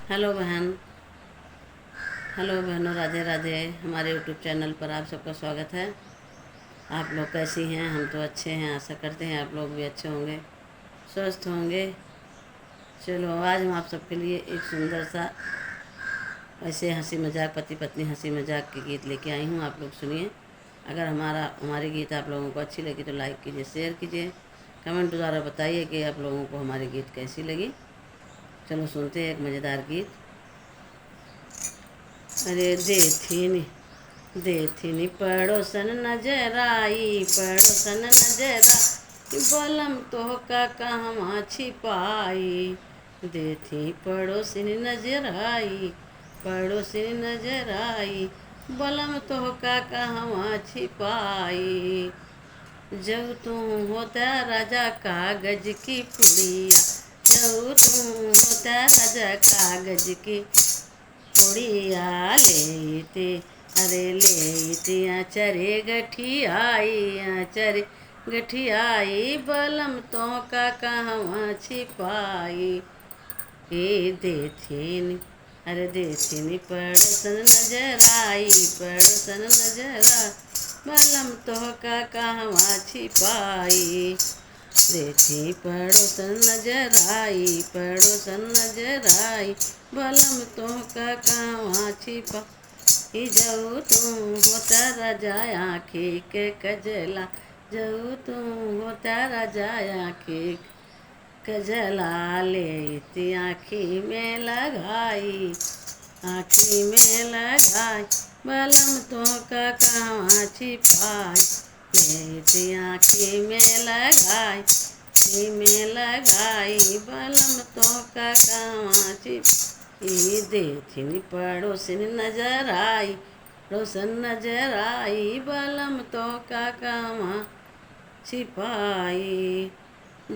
Hello बहन। Hello बहनों, राधे राधे। हमारे यूट्यूब चैनल पर आप सबका स्वागत है। आप लोग कैसी हैं? हम तो अच्छे हैं, आशा करते हैं आप लोग भी अच्छे होंगे, स्वस्थ होंगे। चलो, आज हम आप सबके लिए एक सुंदर सा ऐसे हंसी मजाक, पति पत्नी हंसी मजाक के गीत लेके आई हूँ। आप लोग सुनिए। अगर हमारी गीत आप लोगों को अच्छी लगी तो लाइक कीजिए, शेयर कीजिए, कमेंट द्वारा बताइए कि आप लोगों को हमारी गीत कैसी लगी। चलो सुनते हैं एक मज़ेदार गीत। अरे देथिनी पड़ोसन नजर आई, पड़ोसन नजर आई, बलम तोहका कहवा छिपाई। देथी पड़ोसिन नजर आई, पड़ोसिन नजर आई, बलम तोहका कहवा छिपाई। जब तू होता राजा कागज की पुड़िया, जब तू होता राजा कागज की पुड़िया लेते, अरे लेते आचरे गठियाई, आचरे गठियाई, बलम तो का कहवा छिपाई। ए देथिन, अरे देथिन पड़ोसन नजर आई, पड़ोसन नजर आई, बलम तो का कहवा छिपाई। देथी पड़ोसन नजर आई, पड़ोसन नजर आई, बलम तोहका कहवा छिपा। जऊ तू होता राजा आँखी के कजला, जऊ तू होता राजा आँखी कजला, लेती आँखी में लगाई, आँखी में लगाई, बलम तोहका कहवा छिपाई। लेती आँखी में लगाई, आँखी में लगाई, बलम तोहका कहवा छिपाई। देथिन पड़ोसिन नजर आई, पड़ोसन नजर आई, बलम तोहका कहवा छिपाई।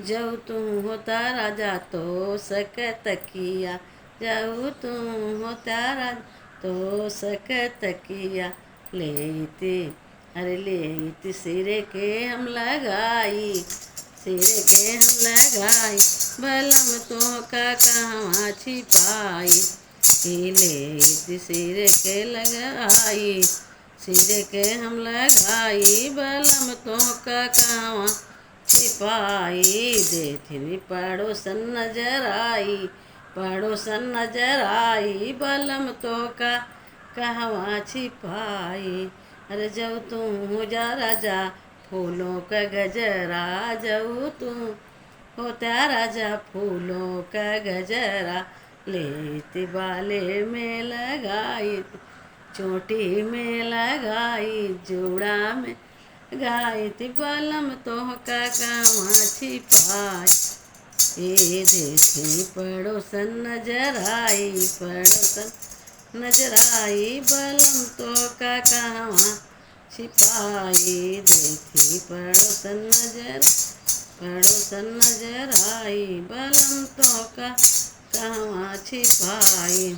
जब तू होता राजा तो सकत किया, जब तू होता राजा तो सकत किया, लेते, अरे लेते सिरे के हम लगाई, सिरे के हम लगाई, बलम तोहका कहवा छिपाई। लेते सिरे के लगाई, सिरे के हम लगाई, बलम तोहका कहवा छिपाई। देथिन पड़ोसन नजर आई, पड़ोसन नजर आई, बलम तोहका कहवा छिपाई। अरे जब तू हो जा राजा फूलों का गजरा, जब तू होता राजा फूलों का गजरा, लेते बाले में लगाई, चोटी में लगाई, जोड़ा में गाई, बलम तोहका कहवा छिपाई। ए देथी पड़ोसन नजर आई, पड़ोसन नजर आई, बलम तोहका कहवा छिपाई। देथी पड़ोसन नजर आई, बलम तोहका कहवा छिपाई।